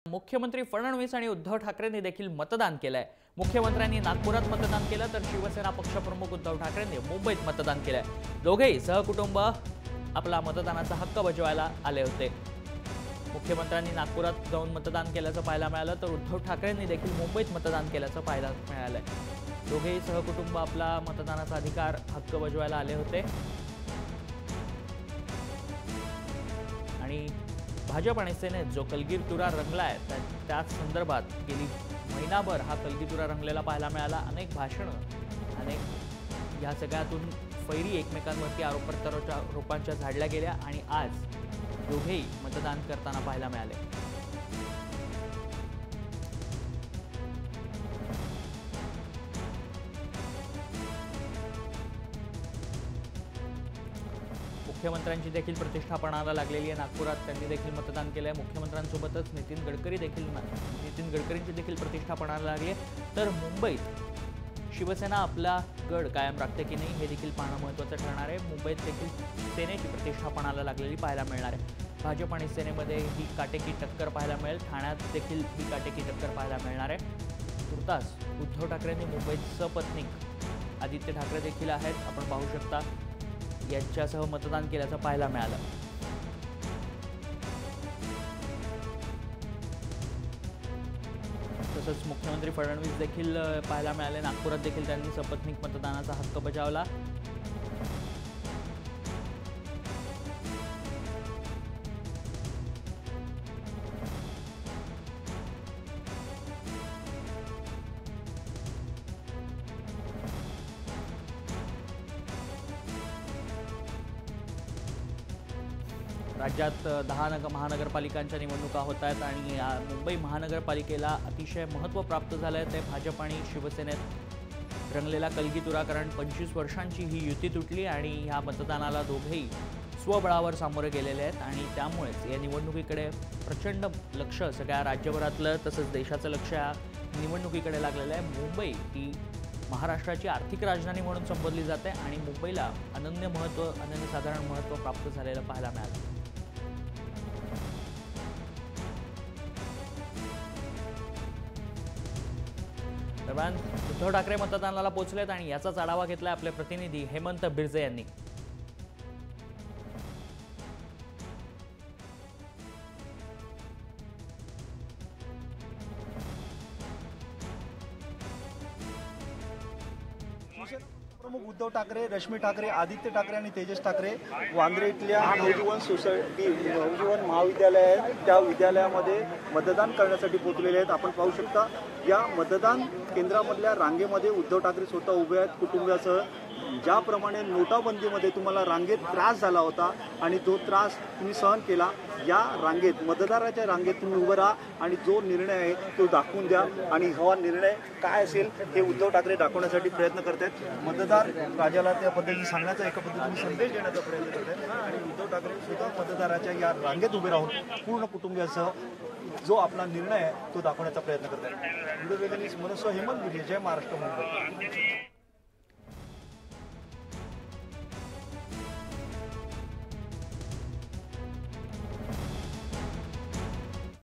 मुख्यमंत्री फडणवीस आणि उद्धव ठाकरेंनी देखील मतदान केलंय। मुख्यमंत्र्यांनी नागपुरात मतदान केलं तर शिवसेना पक्षप्रमुख उद्धव ठाकरेंनी मुंबईत मतदान केलंय। दोघेही सहकुटुंब आपला मतदानाचा हक्क बजावायला आले होते। मुख्यमंत्र्यांनी नागपुरात जाऊन मतदान केल्याचं पाहायला मिळालं तर उद्धव ठाकरेंनी देखील मुंबईत मतदान केल्याचं पाहायला मिळालंय। दोघेही सहकुटुंब आपला मतदानाचा अधिकार हक्क बजावायला आले होते आणि भाजप आणि सेनेत जो कलगीतुरा रंगलाय त्या संदर्भात गेली महिनाभर हा कलगीतुरा रंगलेला पाहायला मिळाला। अनेक भाषणं अनेक या सगळ्यातून फैरी एकमेकांवरती आरोप प्रत्यारोपांच्या झाडल्या गेल्या आणि आज दोघेही मतदान करताना पाहायला मिळाले। मुख्यमंत्र्यांची देखील प्रतिष्ठा पणाला लागलेली आहे। नागपुरात त्यांनी देखील मतदान केलंय। मुख्यमंत्र्यांसोबतच नितीन गडकरींची देखील प्रतिष्ठा पणाला लागली आहे। तर मुंबईत शिवसेना आपला गड कायम राखते की नाही हे देखील पाहणं महत्त्वाचं ठरणार आहे। मुंबईत देखील सेनेची प्रतिष्ठा पणाला लागलेली पाहायला मिळणार आहे। भाजप आणि सेनेमध्ये ही काटेकी टक्कर पाहायला मिळेल। ठाण्यात देखील ही काटेकी टक्कर पाहायला मिळणार आहे। तुर्तास उद्धव ठाकरेंनी मुंबईत सपत्नीक आदित्य ठाकरे देखील आहेत, आपण पाहू शकता, यांच्यासह मतदान केल्याचं पाहायला मिळालं। तसंच मुख्यमंत्री फडणवीस देखील पाहायला मिळाले। नागपुरात देखील त्यांनी सपत्नीक मतदानाचा हक्क बजावला। राज्यात 10 महानगरपालिकांच्या निवडणुका होत आहेत आणि मुंबई महानगरपालिकेला अतिशय महत्त्व प्राप्त झालं आहे। ते भाजप आणि शिवसेनेत रंगलेला कलगीतुरा, कारण 25 वर्षांची ही युती तुटली आणि ह्या मतदानाला दोघेही स्वबळावर सामोरे गेलेले आहेत आणि त्यामुळेच या निवडणुकीकडे प्रचंड लक्ष सगळ्या राज्यभरातलं तसंच देशाचं लक्ष या निवडणुकीकडे लागलेलं आहे। मुंबई ही महाराष्ट्राची आर्थिक राजधानी म्हणून संबोधली जाते आणि मुंबईला अनन्यसाधारण महत्त्व प्राप्त झालेलं पाहायला मिळालं। दरम्यान उद्धव ठाकरे मतदानाला पोहोचलेत आणि याचाच आढावा घेतलाय आपले प्रतिनिधी हेमंत बिर्जे यांनी। प्रमुख उद्धव ठाकरे, रश्मी ठाकरे, आदित्य ठाकरे आणि तेजस ठाकरे वांद्रे इथल्या नवजीवन सोसायटी नवजीवन महाविद्यालय आहे त्या विद्यालयामध्ये मतदान करण्यासाठी पोहोचलेले आहेत। आपण पाहू शकता या मतदान केंद्रामधल्या रांगेमध्ये उद्धव ठाकरे स्वतः उभे आहेत कुटुंबियासह। ज्याप्रमाणे नोटाबंदीमध्ये तुम्हाला रांगेत त्रास झाला होता आणि तो त्रास तुम्ही सहन केला, या रांगेत मतदाराच्या रांगेत तुम्ही उभं राहा आणि जो निर्णय आहे तो दाखवून द्या आणि हा निर्णय काय असेल हे उद्धव ठाकरे दाखवण्यासाठी प्रयत्न करतात। मतदार राजाला त्या पद्धतीने सांगण्याचा, एका पद्धतीने संदेश देण्याचा प्रयत्न करतात आणि उद्धव ठाकरे सुद्धा मतदाराच्या या रांगेत उभे राहून पूर्ण कुटुंबियासह जो आपला निर्णय आहे तो दाखवण्याचा प्रयत्न करतात। व्हिडिओ जर्नलिस्ट मनोज हेमंत बिर्जे, जय महाराष्ट्र, मुंबई।